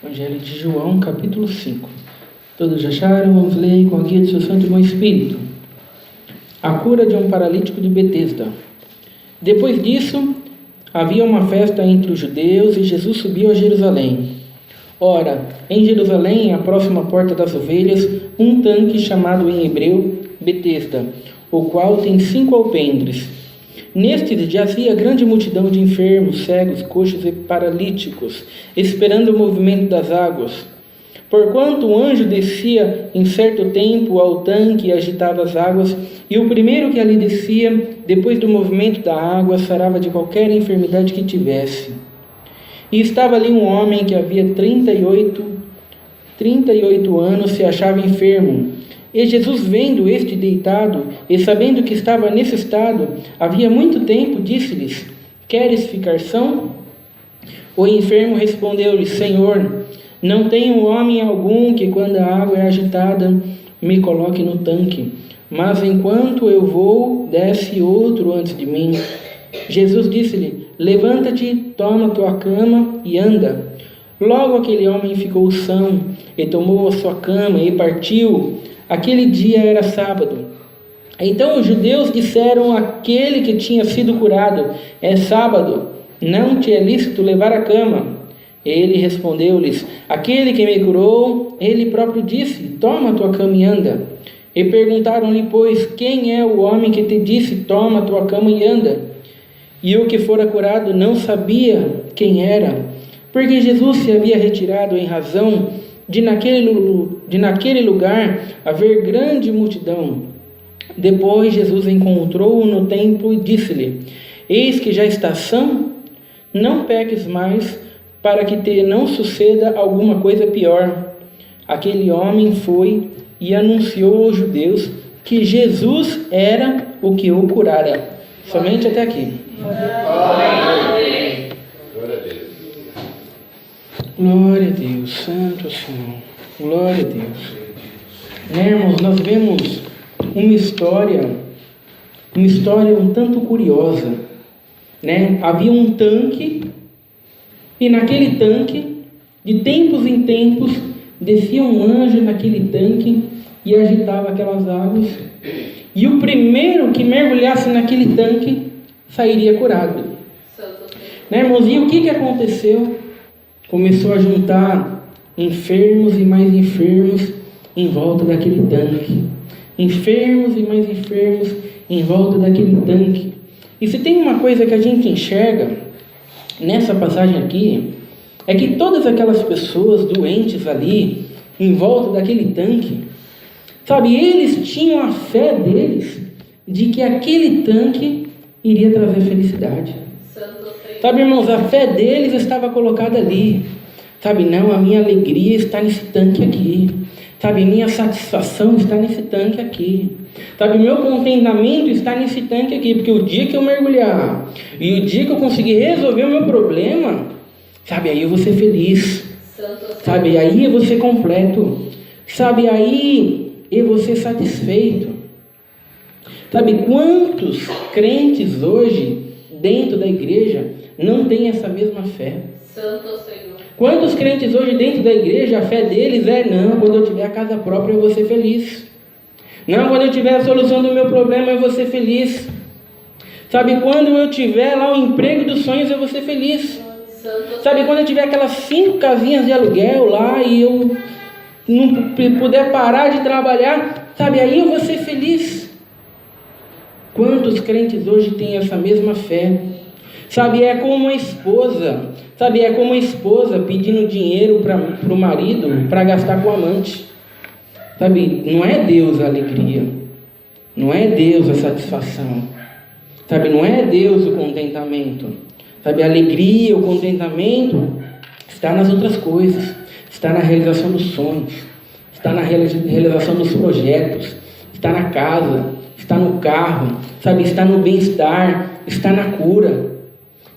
Evangelho de João, capítulo 5. Todos já acharam? Vamos ler com a guia do seu Santo e Bom Espírito. A cura de um paralítico de Betesda. Depois disso, havia uma festa entre os judeus e Jesus subiu a Jerusalém. Ora, em Jerusalém, à próxima porta das ovelhas, um tanque chamado em hebreu Betesda, o qual tem 5 alpendres. Nestes jazia grande multidão de enfermos, cegos, coxos e paralíticos, esperando o movimento das águas. Porquanto um anjo descia em certo tempo ao tanque e agitava as águas, e o primeiro que ali descia, depois do movimento da água, sarava de qualquer enfermidade que tivesse. E estava ali um homem que havia 38 anos, se achava enfermo. E Jesus, vendo este deitado, e sabendo que estava nesse estado, havia muito tempo, disse-lhes: Queres ficar são? O enfermo respondeu-lhe: Senhor, não tenho homem algum que, quando a água é agitada, me coloque no tanque, mas enquanto eu vou, desce outro antes de mim. Jesus disse-lhe: Levanta-te, toma tua cama e anda. Logo aquele homem ficou são, e tomou a sua cama e partiu. Aquele dia era sábado. Então os judeus disseram àquele que tinha sido curado: É sábado, não te é lícito levar a cama. Ele respondeu-lhes: Aquele que me curou, ele próprio disse: Toma a tua cama e anda. E perguntaram-lhe, pois, quem é o homem que te disse: Toma a tua cama e anda? E o que fora curado não sabia quem era, porque Jesus se havia retirado em razão de naquele lugar haver grande multidão. Depois Jesus encontrou-o no templo e disse-lhe: Eis que já estás são, não peques mais, para que te não suceda alguma coisa pior. Aquele homem foi e anunciou aos judeus que Jesus era o que o curara. Somente até aqui. Glória a Deus, Santo Senhor, glória a Deus. Irmãos, nós vemos uma história um tanto curiosa, né? Havia um tanque, e naquele tanque, de tempos em tempos, descia um anjo naquele tanque e agitava aquelas águas, e o primeiro que mergulhasse naquele tanque sairia curado. Né, irmãos? E o que aconteceu? Começou a juntar enfermos e mais enfermos em volta daquele tanque. Enfermos e mais enfermos em volta daquele tanque. E se tem uma coisa que a gente enxerga nessa passagem aqui, é que todas aquelas pessoas doentes ali, em volta daquele tanque, sabe, eles tinham a fé deles de que aquele tanque iria trazer felicidade. Sabe, irmãos, a fé deles estava colocada ali. Sabe, não, a minha alegria está nesse tanque aqui. Sabe, minha satisfação está nesse tanque aqui. Sabe, meu contentamento está nesse tanque aqui. Porque o dia que eu mergulhar e o dia que eu conseguir resolver o meu problema, sabe, aí eu vou ser feliz. Sabe, aí eu vou ser completo. Sabe, aí eu vou ser satisfeito. Sabe, quantos crentes hoje dentro da igreja não tem essa mesma fé? Santo Senhor. Quantos crentes hoje dentro da igreja, a fé deles é: não, quando eu tiver a casa própria eu vou ser feliz. Não, quando eu tiver a solução do meu problema eu vou ser feliz. Sabe, quando eu tiver lá o emprego dos sonhos eu vou ser feliz. Sabe, quando eu tiver aquelas 5 casinhas de aluguel lá e eu não puder parar de trabalhar, sabe, aí eu vou ser feliz. Quantos crentes hoje têm essa mesma fé? Sabe, é como a esposa, sabe, é como a esposa pedindo dinheiro para o marido para gastar com o amante. Sabe, não é Deus a alegria, não é Deus a satisfação, sabe, não é Deus o contentamento. Sabe, a alegria, o contentamento está nas outras coisas, está na realização dos sonhos, está na realização dos projetos, está na casa, está no carro, sabe, está no bem-estar, está na cura.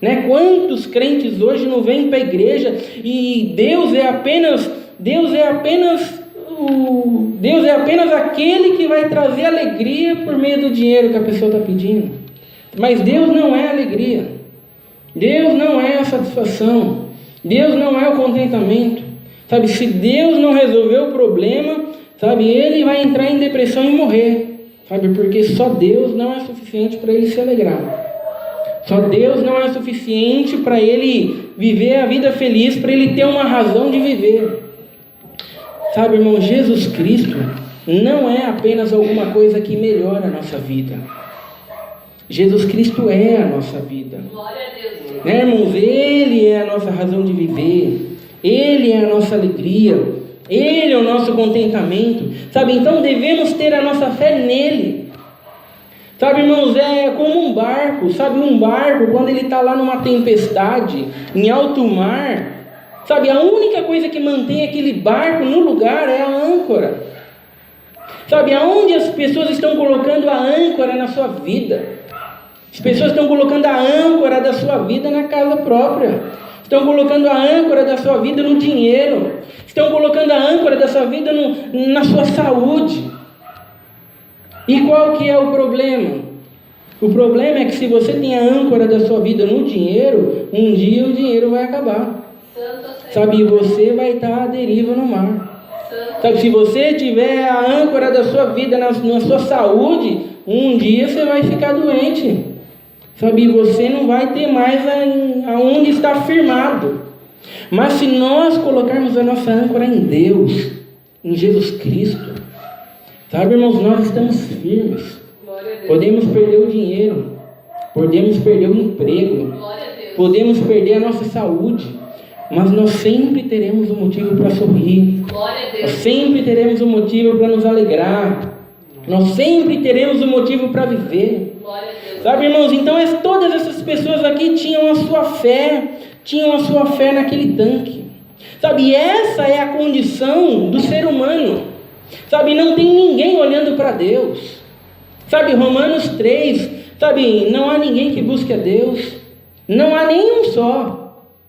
Né? Quantos crentes hoje não vêm para a igreja e Deus é apenas aquele que vai trazer alegria por meio do dinheiro que a pessoa está pedindo. Mas Deus não é alegria, Deus não é a satisfação, Deus não é o contentamento. Sabe, se Deus não resolver o problema, sabe, ele vai entrar em depressão e morrer. Sabe, porque só Deus não é suficiente para ele se alegrar. Só Deus não é suficiente para ele viver a vida feliz, para ele ter uma razão de viver. Sabe, irmão, Jesus Cristo não é apenas alguma coisa que melhora a nossa vida. Jesus Cristo é a nossa vida. Glória a Deus. Né, irmãos? Ele é a nossa razão de viver. Ele é a nossa alegria. Ele é o nosso contentamento. Sabe, então devemos ter a nossa fé nele. Sabe, irmãos, é como um barco. Sabe, um barco, quando ele está lá numa tempestade, em alto mar, sabe, a única coisa que mantém aquele barco no lugar é a âncora. Sabe, aonde as pessoas estão colocando a âncora na sua vida? As pessoas estão colocando a âncora da sua vida na casa própria. Estão colocando a âncora da sua vida no dinheiro. Estão colocando a âncora da sua vida na sua saúde. E qual que é o problema? O problema é que se você tem a âncora da sua vida no dinheiro, um dia o dinheiro vai acabar. Sabe, você vai estar à deriva no mar. Sabe, se você tiver a âncora da sua vida na sua saúde, um dia você vai ficar doente. Sabe, você não vai ter mais aonde estar firmado. Mas se nós colocarmos a nossa âncora em Deus, em Jesus Cristo, sabe, irmãos, nós estamos firmes. Podemos perder o dinheiro, podemos perder o emprego, podemos perder a nossa saúde, mas nós sempre teremos um motivo para sorrir. Nós sempre teremos um motivo para nos alegrar. Nós sempre teremos um motivo para viver. Sabe, irmãos, então todas essas pessoas aqui tinham a sua fé naquele tanque. Sabe, essa é a condição do ser humano. Sabe, não tem ninguém olhando para Deus. Sabe, Romanos 3, sabe, não há ninguém que busque a Deus. Não há nenhum só.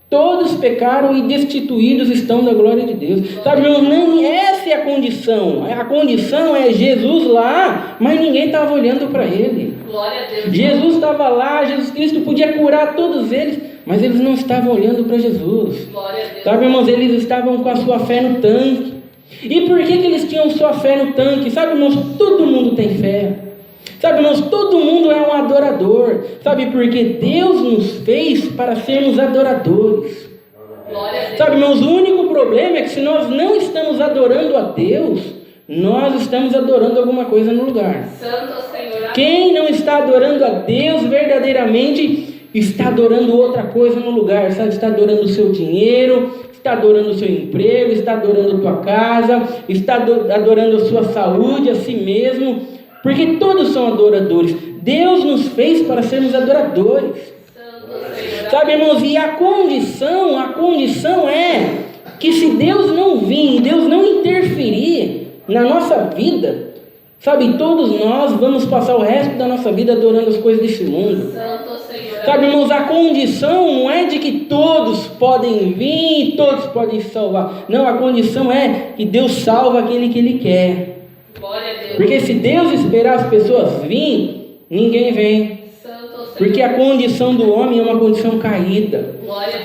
Todos pecaram e destituídos estão da glória de Deus. Sabe, irmãos, essa é a condição. A condição é Jesus lá, mas ninguém estava olhando para ele. Glória a Deus. Jesus estava lá, Jesus Cristo podia curar todos eles, mas eles não estavam olhando para Jesus. Glória a Deus. Sabe, irmãos, eles estavam com a sua fé no tanque. E por que eles tinham sua fé no tanque? Sabe, irmãos, todo mundo tem fé. Sabe, irmãos, todo mundo é um adorador. Sabe, porque Deus nos fez para sermos adoradores. Sabe, irmãos, o único problema é que se nós não estamos adorando a Deus, nós estamos adorando alguma coisa no lugar. Santo Senhor. Quem não está adorando a Deus verdadeiramente, está adorando outra coisa no lugar. Sabe, está adorando o seu dinheiro, está adorando o seu emprego, está adorando a tua casa, está adorando a sua saúde, a si mesmo. Porque todos são adoradores. Deus nos fez para sermos adoradores. Sabe, irmãos, e a condição é que se Deus não vir, Deus não interferir na nossa vida, sabe, todos nós vamos passar o resto da nossa vida adorando as coisas desse mundo. Sabe, irmãos, a condição não é de que todos podem vir e todos podem se salvar. Não, a condição é que Deus salva aquele que Ele quer. Porque se Deus esperar as pessoas virem, ninguém vem. Porque a condição do homem é uma condição caída.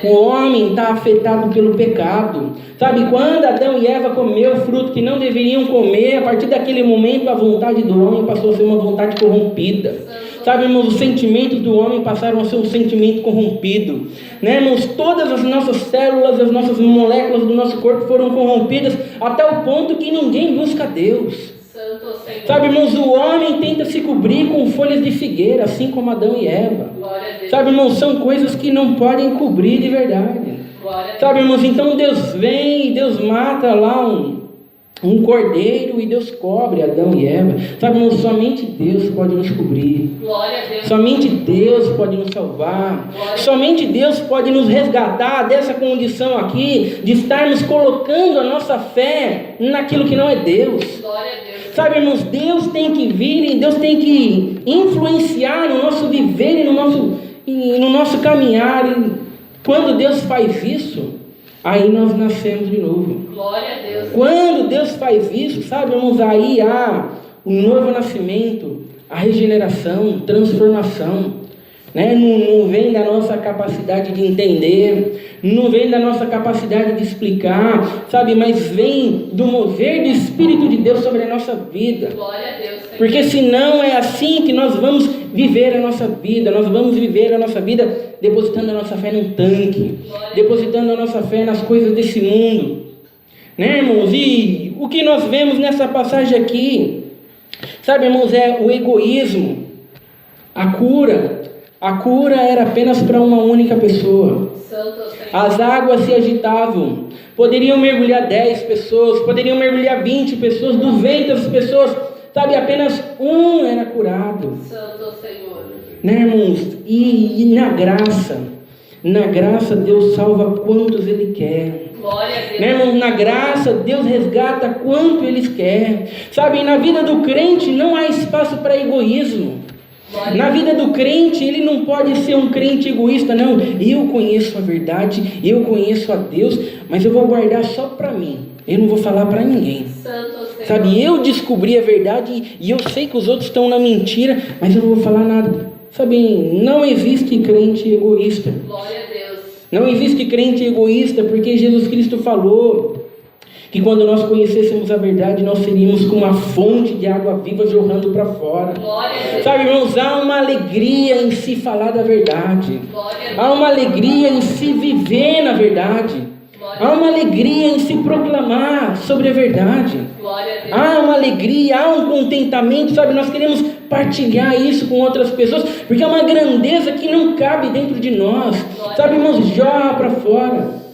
O homem está afetado pelo pecado. Sabe, quando Adão e Eva comeram o fruto que não deveriam comer, a partir daquele momento a vontade do homem passou a ser uma vontade corrompida. Sabe, irmãos, os sentimentos do homem passaram a ser um sentimento corrompido. Né, irmãos, todas as nossas células, as nossas moléculas do nosso corpo foram corrompidas até o ponto que ninguém busca Deus. Sabe, irmãos, o homem tenta se cobrir com folhas de figueira, assim como Adão e Eva. Sabe, irmãos, são coisas que não podem cobrir de verdade. Sabe, irmãos, então Deus vem e Deus mata lá um cordeiro e Deus cobre Adão e Eva. Sabe, irmãos, somente Deus pode nos cobrir. Somente Deus pode nos salvar. Somente Deus pode nos resgatar dessa condição aqui, de estarmos colocando a nossa fé naquilo que não é Deus. Sabe, irmãos, Deus tem que vir e Deus tem que influenciar no nosso viver e no nosso caminhar. E quando Deus faz isso, aí nós nascemos de novo. Glória a Deus. Quando Deus faz isso, sabe, irmãos, aí há o novo nascimento, a regeneração, transformação. né? Não vem da nossa capacidade de entender, não vem da nossa capacidade de explicar, sabe? Mas vem do mover do Espírito de Deus sobre a nossa vida. Glória a Deus, Senhor. Porque senão é assim que nós vamos viver a nossa vida. Nós vamos viver a nossa vida depositando a nossa fé num tanque, depositando a nossa fé nas coisas desse mundo, né, irmãos? E o que nós vemos nessa passagem aqui, sabe, irmãos, é o egoísmo. A cura era apenas para uma única pessoa. Santo Senhor. As águas se agitavam, poderiam mergulhar 10 pessoas, poderiam mergulhar 20 pessoas, 200 pessoas, sabe, apenas um era curado. Santo Senhor. Né, irmãos? E na graça Deus salva quantos Ele quer. Glória a Deus. Né, irmãos? Na graça Deus resgata quanto Ele quer. Sabe, na vida do crente não há espaço para egoísmo. Na vida do crente, ele não pode ser um crente egoísta, não. Eu conheço a verdade, eu conheço a Deus, mas eu vou guardar só para mim. Eu não vou falar para ninguém. Santo Senhor. Sabe, eu descobri a verdade e eu sei que os outros estão na mentira, mas eu não vou falar nada. Sabe, não existe crente egoísta. Glória a Deus. Não existe crente egoísta, porque Jesus Cristo falou que quando nós conhecêssemos a verdade, nós seríamos como uma fonte de água viva jorrando para fora. Glória a Deus. Sabe, irmãos, há uma alegria em se falar da verdade. Glória a Deus. Há uma alegria em se viver na verdade. Há uma alegria em se proclamar sobre a verdade. Glória a Deus. Há uma alegria, há um contentamento, sabe? Nós queremos partilhar isso com outras pessoas, porque é uma grandeza que não cabe dentro de nós. Sabe, irmãos, jorra para fora.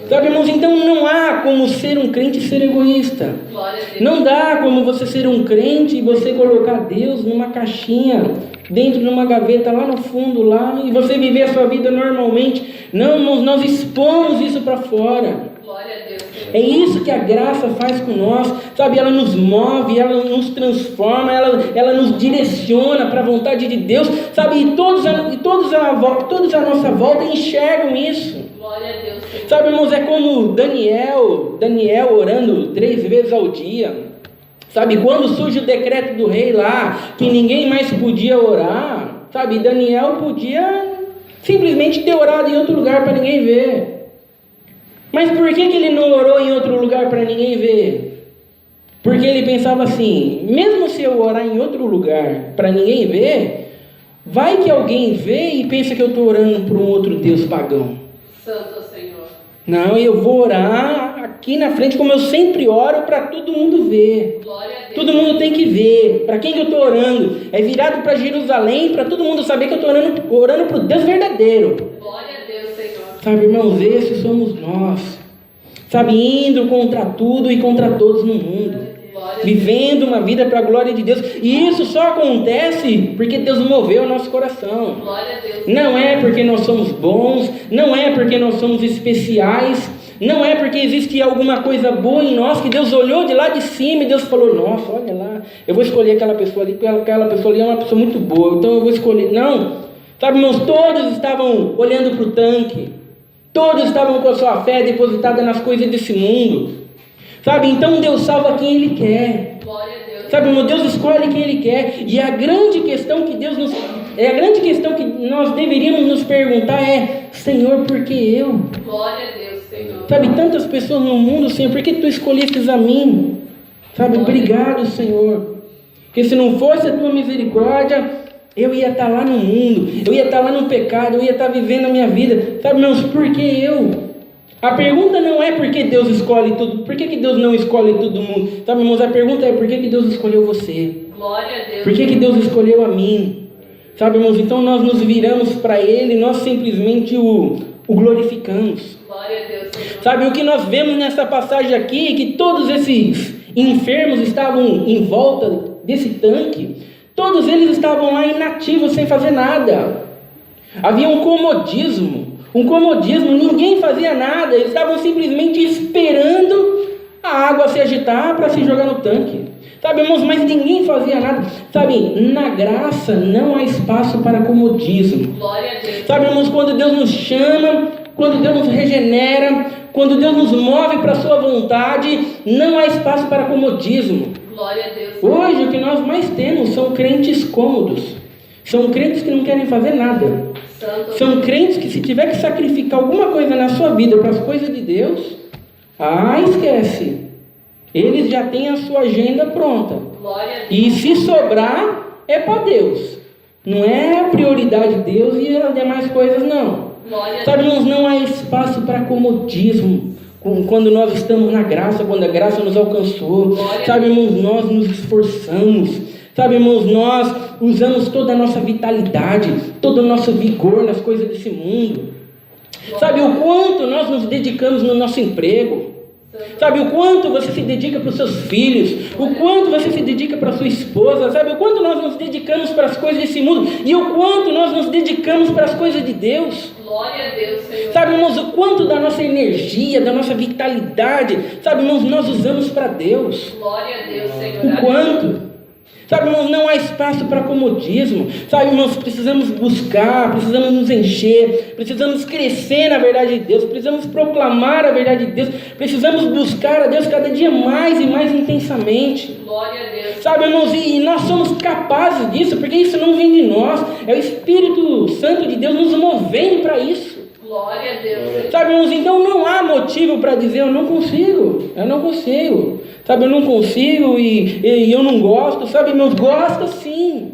Sabe, irmãos, então não há como ser um crente e ser egoísta. Glória a Deus. Não dá como você ser um crente e você colocar Deus numa caixinha, dentro de uma gaveta lá no fundo, lá, e você viver a sua vida normalmente. Não, irmãos, nós expomos isso para fora. Glória a Deus. É isso que a graça faz com nós, sabe? Ela nos move, ela nos transforma, ela nos direciona para a vontade de Deus, sabe? E todos à nossa volta enxergam isso. Glória a Deus. Sabe, irmãos, é como Daniel orando 3 vezes ao dia. Sabe, quando surge o decreto do rei lá, que ninguém mais podia orar, sabe, Daniel podia simplesmente ter orado em outro lugar para ninguém ver. Mas por que ele não orou em outro lugar para ninguém ver? Porque ele pensava assim, mesmo se eu orar em outro lugar para ninguém ver, vai que alguém vê e pensa que eu estou orando para um outro Deus pagão. Santo Senhor. Não, eu vou orar aqui na frente como eu sempre oro para todo mundo ver. Glória a Deus. Todo mundo tem que ver. Para quem que eu estou orando? É virado para Jerusalém, para todo mundo saber que eu estou orando para o Deus verdadeiro. Glória a Deus, Senhor. Sabe, irmãos, esses somos nós. Sabe, indo contra tudo e contra todos no mundo. Vivendo uma vida para a glória de Deus. E isso só acontece porque Deus moveu o nosso coração. Glória a Deus. Não é porque nós somos bons, não é porque nós somos especiais, não é porque existe alguma coisa boa em nós que Deus olhou de lá de cima e Deus falou, nossa, olha lá, eu vou escolher aquela pessoa ali, porque aquela pessoa ali é uma pessoa muito boa, então eu vou escolher. Não, sabe, irmãos, todos estavam olhando para o tanque, todos estavam com a sua fé depositada nas coisas desse mundo. Sabe, então Deus salva quem Ele quer. Glória a Deus. Sabe, irmão, Deus escolhe quem Ele quer. E a grande questão que nós deveríamos nos perguntar é, Senhor, por que eu? Glória a Deus, Senhor. Sabe, tantas pessoas no mundo, Senhor, por que Tu escolhestes a mim? Sabe, obrigado, Senhor. Porque se não fosse a Tua misericórdia, eu ia estar lá no mundo, eu ia estar lá no pecado, eu ia estar vivendo a minha vida. Sabe, irmãos, por que eu? A pergunta não é por que Deus escolhe tudo, por que Deus não escolhe todo mundo? Sabe, irmãos, a pergunta é por que Deus escolheu você? Glória a Deus. Por que Deus escolheu a mim? Sabe, irmãos, então nós nos viramos para Ele, nós simplesmente o glorificamos. Glória a Deus, Senhor. Sabe, o que nós vemos nessa passagem aqui, é que todos esses enfermos estavam em volta desse tanque, todos eles estavam lá inativos, sem fazer nada. Havia um comodismo, ninguém fazia nada, eles estavam simplesmente esperando a água se agitar para se jogar no tanque. Sabe, irmãos, mas ninguém fazia nada. Sabe, na graça não há espaço para comodismo. Glória a Deus. Sabe, irmãos, quando Deus nos chama, quando Deus nos regenera, quando Deus nos move para a sua vontade, não há espaço para comodismo. Glória a Deus. Hoje o que nós mais temos são crentes cômodos. São crentes que não querem fazer nada. São crentes que, se tiver que sacrificar alguma coisa na sua vida para as coisas de Deus, esquece. Eles já têm a sua agenda pronta. E se sobrar, é para Deus. Não é a prioridade de Deus e as demais coisas, não. Sabe, irmãos, não há espaço para comodismo. Quando nós estamos na graça, quando a graça nos alcançou. Sabe, irmãos, nós nos esforçamos. Sabe, irmãos, nós usamos toda a nossa vitalidade, todo o nosso vigor nas coisas desse mundo. Sabe, o quanto nós nos dedicamos no nosso emprego. Sabe, o quanto você se dedica para os seus filhos, o quanto você se dedica para a sua esposa, sabe, o quanto nós nos dedicamos para as coisas desse mundo e o quanto nós nos dedicamos para as coisas de Deus. Glória a Deus, Senhor. Sabe, irmãos, o quanto da nossa energia, da nossa vitalidade, sabe, irmãos, nós usamos para Deus. Glória a Deus, Senhor. O quanto. Sabe, irmãos, não há espaço para comodismo. Sabe, irmãos, precisamos buscar, precisamos nos encher, precisamos crescer na verdade de Deus, precisamos proclamar a verdade de Deus, precisamos buscar a Deus cada dia mais e mais intensamente. Glória a Deus. Sabe, irmãos, e nós somos capazes disso, porque isso não vem de nós, é o Espírito Santo de Deus nos movendo para isso. Glória a Deus. Sabe, irmãos, então não há motivo para dizer eu não consigo. Sabe, eu não consigo e eu não gosto. Sabe, irmãos, gosta sim.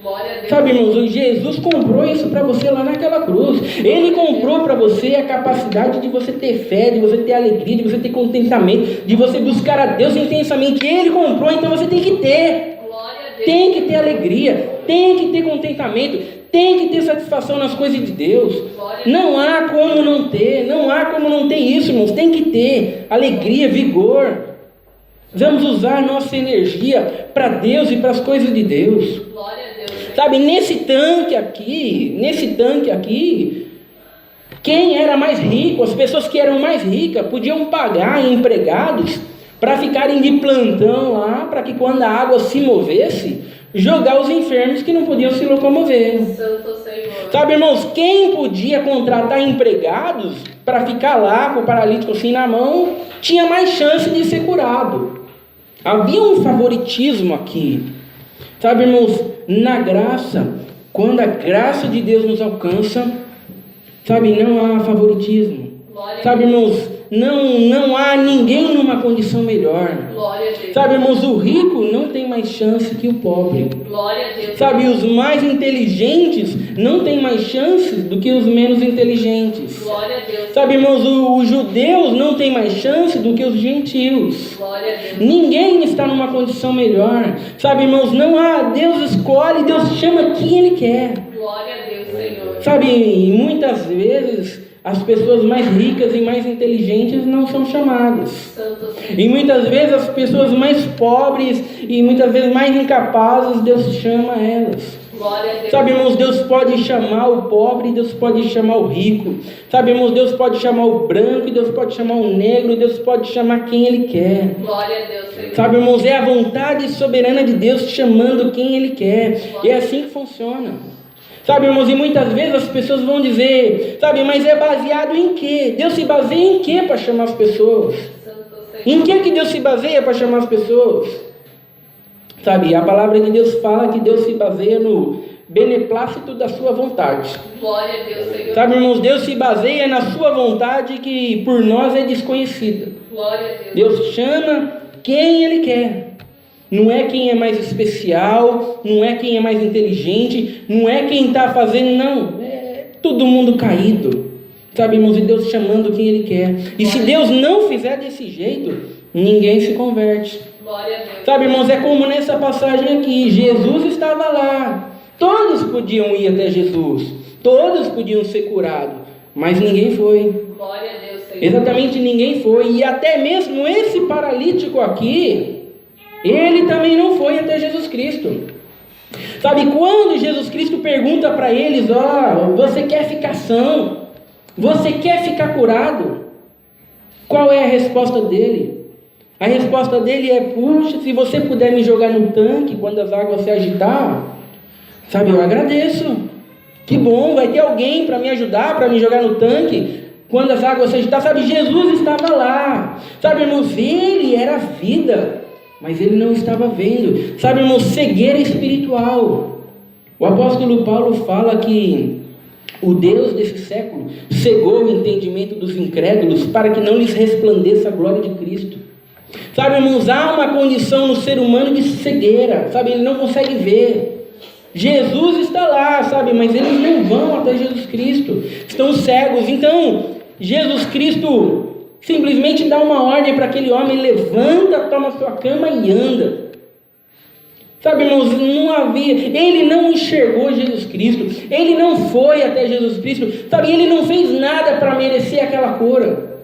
Glória a Deus. Sabe, irmãos, Jesus comprou isso para você lá naquela cruz. Ele comprou para você a capacidade de você ter fé, de você ter alegria, de você ter contentamento, de você buscar a Deus intensamente. Ele comprou, então você tem que ter. Glória a Deus. Tem que ter alegria, tem que ter contentamento, tem que ter satisfação nas coisas de Deus. Não há como não ter isso, irmãos. Tem que ter alegria, vigor. Vamos usar nossa energia para Deus e para as coisas de Deus. Glória a Deus. Sabe, nesse tanque aqui, quem era mais rico, as pessoas que eram mais ricas, podiam pagar empregados para ficarem de plantão lá, para que quando a água se movesse, jogar os enfermos que não podiam se locomover. Santo Senhor. Sabe, irmãos, quem podia contratar empregados para ficar lá com o paralítico assim na mão, tinha mais chance de ser curado. Havia um favoritismo aqui. Sabe, irmãos, na graça, quando a graça de Deus nos alcança, sabe, não há favoritismo. Sabe, irmãos, não há ninguém numa condição melhor. Glória a Deus. Sabe, irmãos, o rico não tem mais chance que o pobre. Glória a Deus. Sabe, os mais inteligentes não têm mais chances do que os menos inteligentes. Glória a Deus. Sabe, irmãos, os judeus não têm mais chance do que os gentios. Glória a Deus. Ninguém está numa condição melhor. Sabe, irmãos, não há, Deus escolhe, Deus chama quem Ele quer. Glória a Deus, Senhor. Sabe, e muitas vezes as pessoas mais ricas e mais inteligentes não são chamadas. Santo Senhor. E muitas vezes as pessoas mais pobres e muitas vezes mais incapazes, Deus chama elas. Glória a Deus. Sabe, irmãos, Deus pode chamar o pobre, Deus pode chamar o rico. Sabe, irmãos, Deus pode chamar o branco, Deus pode chamar o negro, Deus pode chamar quem Ele quer. Glória a Deus, Senhor. Sabe, irmãos, é a vontade soberana de Deus chamando quem Ele quer. E é assim que funciona. Sabe, irmãos, e muitas vezes as pessoas vão dizer, sabe, mas é baseado em quê? Deus se baseia em quê para chamar as pessoas? Santo Senhor. Em que Deus se baseia para chamar as pessoas? Sabe, a palavra de Deus fala que Deus se baseia no beneplácito da sua vontade. Glória a Deus, Senhor. Sabe, irmãos, Deus se baseia na sua vontade que por nós é desconhecida. Glória a Deus. Deus chama quem Ele quer. Não é quem é mais especial, não é quem é mais inteligente, não é quem está fazendo, não. É todo mundo caído. Sabe, irmãos, e Deus chamando quem Ele quer. E se Deus não fizer desse jeito, ninguém se converte. Glória a Deus. Sabe, irmãos, é como nessa passagem aqui. Jesus estava lá. Todos podiam ir até Jesus. Todos podiam ser curados. Mas ninguém foi. Glória a Deus, Senhor. Exatamente, ninguém foi. E até mesmo esse paralítico aqui, ele também não foi até Jesus Cristo. Sabe, quando Jesus Cristo pergunta para eles, você quer ficar são? Você quer ficar curado? Qual é a resposta dele? A resposta dele é, puxa, se você puder me jogar no tanque quando as águas se agitar, sabe, eu agradeço. Que bom, vai ter alguém para me ajudar, para me jogar no tanque quando as águas se agitar. Sabe, Jesus estava lá. Sabe, irmãos, ele era a vida, mas ele não estava vendo. Sabe, irmão, cegueira espiritual. O apóstolo Paulo fala que o Deus desse século cegou o entendimento dos incrédulos para que não lhes resplandeça a glória de Cristo. Sabe, irmãos, há uma condição no ser humano de cegueira, sabe, ele não consegue ver. Jesus está lá, sabe, mas eles não vão até Jesus Cristo, estão cegos. Então, Jesus Cristo simplesmente dá uma ordem para aquele homem: levanta, toma sua cama e anda. Sabe, irmãos, não havia, ele não enxergou Jesus Cristo, ele não foi até Jesus Cristo, sabe, ele não fez nada para merecer aquela cura,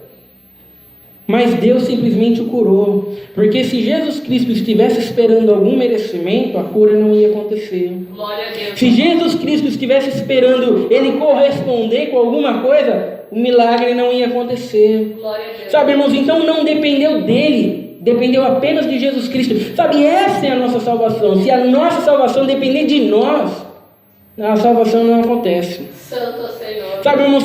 mas Deus simplesmente o curou, porque se Jesus Cristo estivesse esperando algum merecimento, a cura não ia acontecer. Glória a Deus. Se Jesus Cristo estivesse esperando ele corresponder com alguma coisa, o milagre não ia acontecer. Glória a Deus. Sabe, irmãos, então não dependeu dele, dependeu apenas de Jesus Cristo. Sabe, essa é a nossa salvação. Se a nossa salvação depender de nós, a salvação não acontece. Santo Senhor. Sabe, irmão,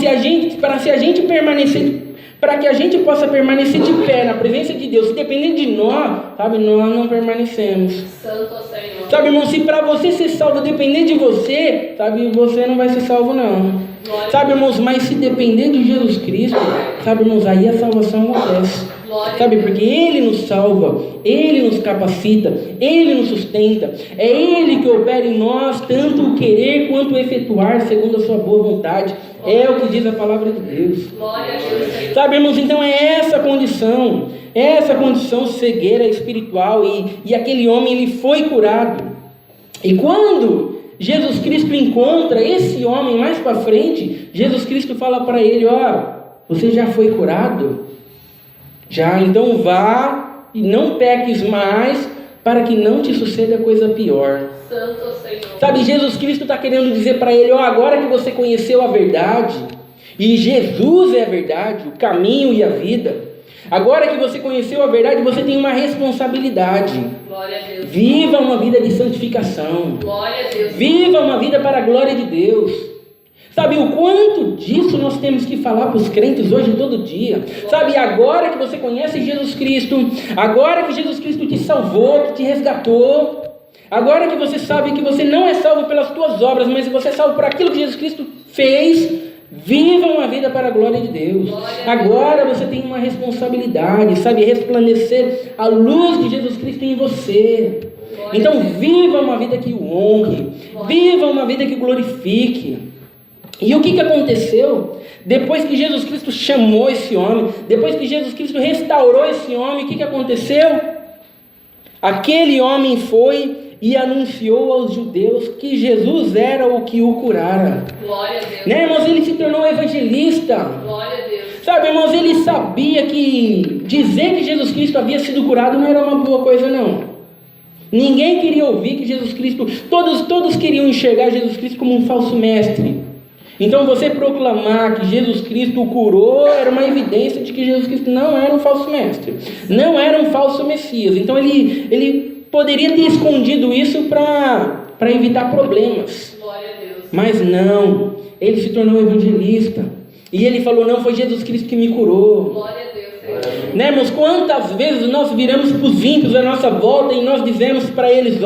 para que a gente possa permanecer de pé na presença de Deus, se depender de nós, sabe, nós não permanecemos. Santo Senhor. Sabe, irmão, se para você ser salvo depender de você, sabe, você não vai ser salvo não. Glória. Sabe, irmãos, mas se depender de Jesus Cristo, sabe, irmãos, aí a salvação acontece. Glória. Sabe, porque Ele nos salva, Ele nos capacita, Ele nos sustenta, é Ele que opera em nós tanto o querer quanto o efetuar segundo a sua boa vontade, é o que diz a palavra de Deus. Glória a Deus, Senhor. Sabe, irmãos, então é essa condição cegueira espiritual, e aquele homem, ele foi curado. E quando Jesus Cristo encontra esse homem mais para frente, Jesus Cristo fala para ele: você já foi curado? Já, então vá e não peques mais, para que não te suceda coisa pior. Santo Senhor. Sabe, Jesus Cristo está querendo dizer para ele: agora que você conheceu a verdade, e Jesus é a verdade, o caminho e a vida, agora que você conheceu a verdade, você tem uma responsabilidade. Glória a Deus. Viva uma vida de santificação. Glória a Deus. Viva uma vida para a glória de Deus. Sabe, o quanto disso nós temos que falar para os crentes hoje, todo dia. Sabe, agora que você conhece Jesus Cristo, agora que Jesus Cristo te salvou, que te resgatou, agora que você sabe que você não é salvo pelas tuas obras, mas você é salvo por aquilo que Jesus Cristo fez, viva uma vida para a glória de Deus. Agora você tem uma responsabilidade, sabe, resplandecer a luz de Jesus Cristo em você. Então viva uma vida que o honre, viva uma vida que glorifique. E o que aconteceu? Depois que Jesus Cristo chamou esse homem, depois que Jesus Cristo restaurou esse homem, o que aconteceu? Aquele homem foi e anunciou aos judeus que Jesus era o que o curara. Glória a Deus. Né, irmãos? Ele se tornou evangelista. Glória a Deus. Sabe, irmãos, ele sabia que dizer que Jesus Cristo havia sido curado não era uma boa coisa, não. Ninguém queria ouvir que Jesus Cristo, todos queriam enxergar Jesus Cristo como um falso mestre. Então você proclamar que Jesus Cristo o curou era uma evidência de que Jesus Cristo não era um falso mestre, não era um falso Messias. Então ele poderia ter escondido isso para evitar problemas. Glória a Deus. Mas não, ele se tornou evangelista. E ele falou: não, foi Jesus Cristo que me curou. Glória a Deus, Senhor. Né, irmãos, quantas vezes nós viramos para os ímpios à nossa volta e nós dizemos para eles: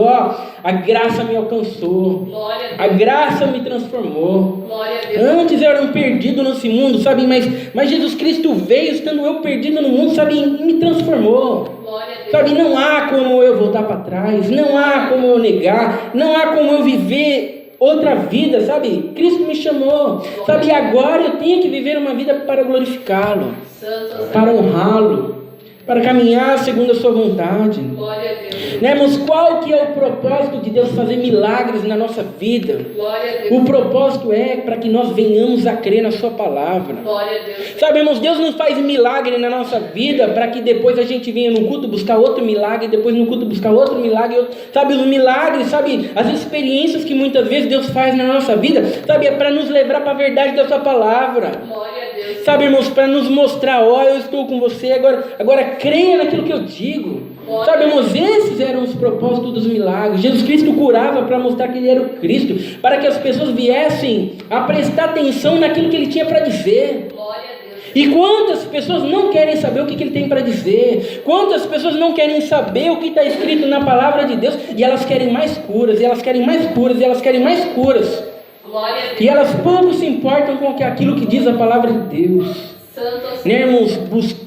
a graça me alcançou, Glória a a Deus. graça me transformou. Glória a Deus. Antes eu era um perdido nesse mundo, sabe, mas Jesus Cristo veio, estando eu perdido no mundo, sabe, e me transformou. Glória a Deus. Sabe, não há como eu voltar para trás, não há como eu negar, não há como eu viver outra vida, sabe? Cristo me chamou, sabe, e agora eu tenho que viver uma vida para glorificá-lo, Santo Senhor. para honrá-lo, para caminhar segundo a sua vontade. Glória a Deus. Né, irmãos, qual que é o propósito de Deus fazer milagres na nossa vida? Glória a Deus. O propósito é para que nós venhamos a crer na sua palavra. Glória a Deus. Sabe, irmãos, Deus não faz milagre na nossa vida para que depois a gente venha no culto buscar outro milagre, depois no culto buscar outro milagre, sabe, os milagres, sabe, as experiências que muitas vezes Deus faz na nossa vida, sabe, é para nos levar para a verdade da sua palavra. Glória a Deus. Sabe, irmãos, para nos mostrar: eu estou com você, agora creia naquilo que eu digo. Sabe, irmãos, esses eram os propósitos dos milagres. Jesus Cristo curava para mostrar que Ele era o Cristo, para que as pessoas viessem a prestar atenção naquilo que Ele tinha para dizer. Glória a Deus. E quantas pessoas não querem saber o que Ele tem para dizer? Quantas pessoas não querem saber o que está escrito na palavra de Deus? E elas querem mais curas, e elas querem mais curas, e elas querem mais curas. Glória a Deus. E elas pouco se importam com aquilo que diz a palavra de Deus. Santo. Né, irmãos,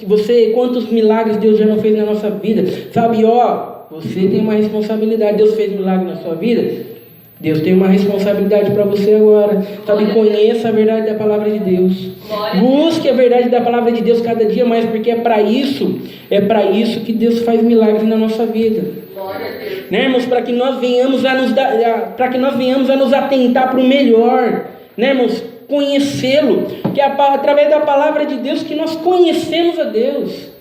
você, quantos milagres Deus já não fez na nossa vida? Sabe, você tem uma responsabilidade. Deus fez milagre na sua vida. Deus tem uma responsabilidade para você agora. Sabe, conheça a verdade da palavra de Deus. Busque a verdade da palavra de Deus cada dia mais, porque é para isso que Deus faz milagres na nossa vida. Glória a Deus. Né, irmãos, para que nós venhamos a nos atentar para o melhor, né, irmãos, conhecê-lo, que é através da palavra de Deus que nós conhecemos a Deus.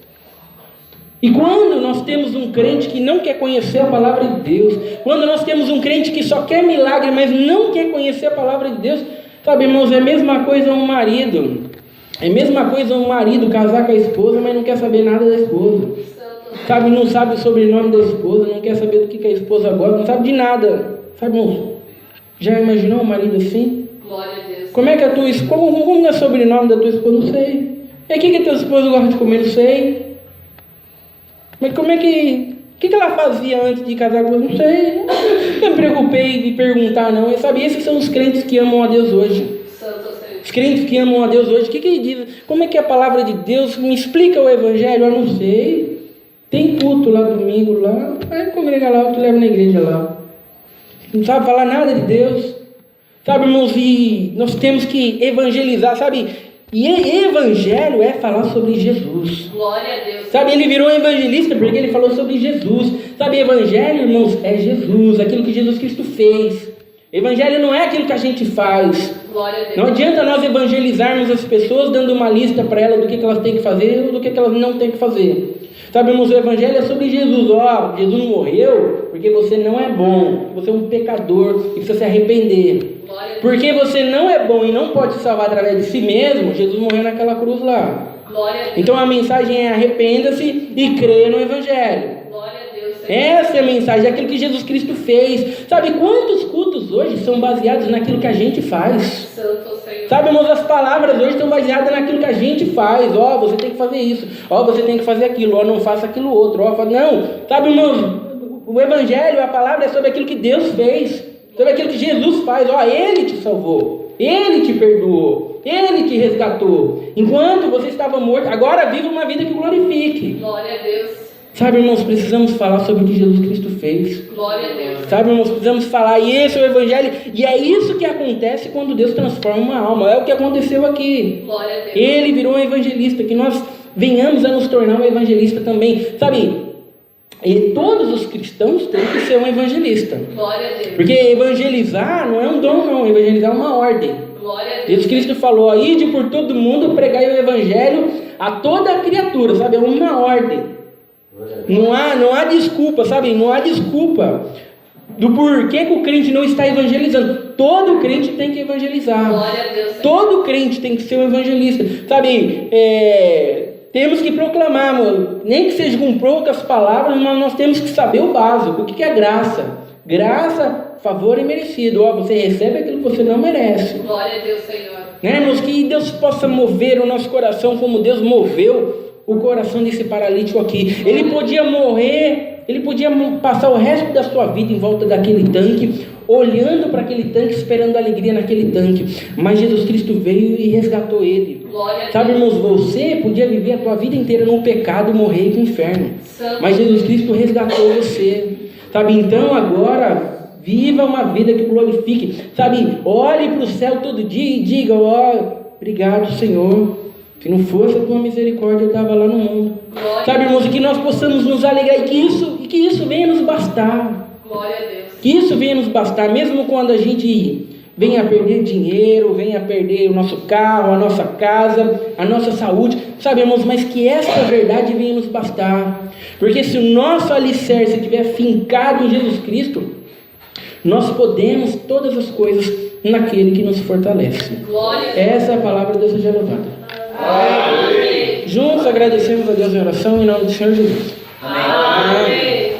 E quando nós temos um crente que não quer conhecer a palavra de Deus, quando nós temos um crente que só quer milagre, mas não quer conhecer a palavra de Deus, sabe, irmãos, é a mesma coisa um marido. É a mesma coisa um marido casar com a esposa, mas não quer saber nada da esposa. Sabe, não sabe o sobrenome da esposa, não quer saber do que a esposa gosta, não sabe de nada. Sabe, irmãos, já imaginou um marido assim? Glória a Deus. Como é que a tua esposa, como é o sobrenome da tua esposa? Não sei. E o que a tua esposa gosta de comer? Não sei. Mas como é que... O que ela fazia antes de casar com você? Não sei. Não me preocupei de perguntar, não. E sabe, esses são os crentes que amam a Deus hoje. Os crentes que amam a Deus hoje. O que ele diz? Como é que é a palavra de Deus? Me explica o evangelho. Eu não sei. Tem culto lá domingo lá. Vai congregar lá, eu te levo na igreja lá. Não sabe falar nada de Deus. Sabe, irmãos, e nós temos que evangelizar, sabe? E evangelho é falar sobre Jesus. Glória a Deus. Sabe, ele virou evangelista porque ele falou sobre Jesus. Sabe, evangelho, irmãos, é Jesus, aquilo que Jesus Cristo fez. Evangelho não é aquilo que a gente faz. Glória a Deus. Não adianta nós evangelizarmos as pessoas dando uma lista para elas do que elas têm que fazer ou do que elas não têm que fazer. Sabe, irmãos, o evangelho é sobre Jesus. Jesus morreu porque você não é bom, você é um pecador e precisa se arrepender. Porque você não é bom e não pode se salvar através de si mesmo, Jesus morreu naquela cruz lá. Glória a Deus. Então a mensagem é arrependa-se e creia no evangelho. Glória a Deus. Essa é a mensagem, é aquilo que Jesus Cristo fez. Sabe quantos cultos hoje são baseados naquilo que a gente faz? Santo Senhor. Sabe, irmãos, as palavras hoje estão baseadas naquilo que a gente faz. Você tem que fazer isso. Você tem que fazer aquilo. Não faça aquilo outro. Não. Sabe, irmãos, o evangelho, a palavra é sobre aquilo que Deus fez. Sobre aquilo que Jesus faz. Ele te salvou. Ele te perdoou. Ele te resgatou. Enquanto você estava morto, agora viva uma vida que glorifique. Glória a Deus. Sabe, irmãos, precisamos falar sobre o que Jesus Cristo fez. Glória a Deus. Sabe, irmãos, precisamos falar, e esse é o evangelho, e é isso que acontece quando Deus transforma uma alma, é o que aconteceu aqui. Glória a Deus. Ele virou um evangelista, que nós venhamos a nos tornar um evangelista também, sabe, e todos os cristãos têm que ser um evangelista. Glória a Deus. Porque evangelizar não é um dom, não, evangelizar é uma ordem. Glória a Deus. Jesus Cristo falou, ide por todo mundo, pregai o evangelho a toda a criatura, sabe, é uma ordem. Não há desculpa, sabe? Não há desculpa do porquê que o crente não está evangelizando. Todo crente tem que evangelizar. Glória a Deus. Todo crente tem que ser um evangelista. Sabe? Temos que proclamar, nem que seja com poucas palavras, mas nós temos que saber o básico. O que é graça? Graça, favor e merecido. Você recebe aquilo que você não merece. Glória a Deus, Senhor. Né, irmãos? Que Deus possa mover o nosso coração como Deus moveu o coração desse paralítico aqui. Ele podia morrer, ele podia passar o resto da sua vida em volta daquele tanque, olhando para aquele tanque, esperando alegria naquele tanque. Mas Jesus Cristo veio e resgatou ele. Sabe, irmãos, você podia viver a tua vida inteira no pecado, morrer no inferno. Mas Jesus Cristo resgatou você. Sabe, então agora viva uma vida que glorifique. Sabe, olhe para o céu todo dia e diga, obrigado, Senhor. Se não fosse a tua misericórdia, eu estava lá no mundo. Glória. Sabe, irmãos, que nós possamos nos alegrar e que isso venha nos bastar. Glória a Deus. Que isso venha nos bastar, mesmo quando a gente venha a perder dinheiro, venha a perder o nosso carro, a nossa casa, a nossa saúde. Sabe, irmãos, mas que esta verdade venha nos bastar. Porque se o nosso alicerce estiver fincado em Jesus Cristo, nós podemos todas as coisas naquele que nos fortalece. Glória. Essa é a palavra de Deus seja louvada. Amém. Juntos agradecemos a Deus em oração em nome do Senhor Jesus. Amém.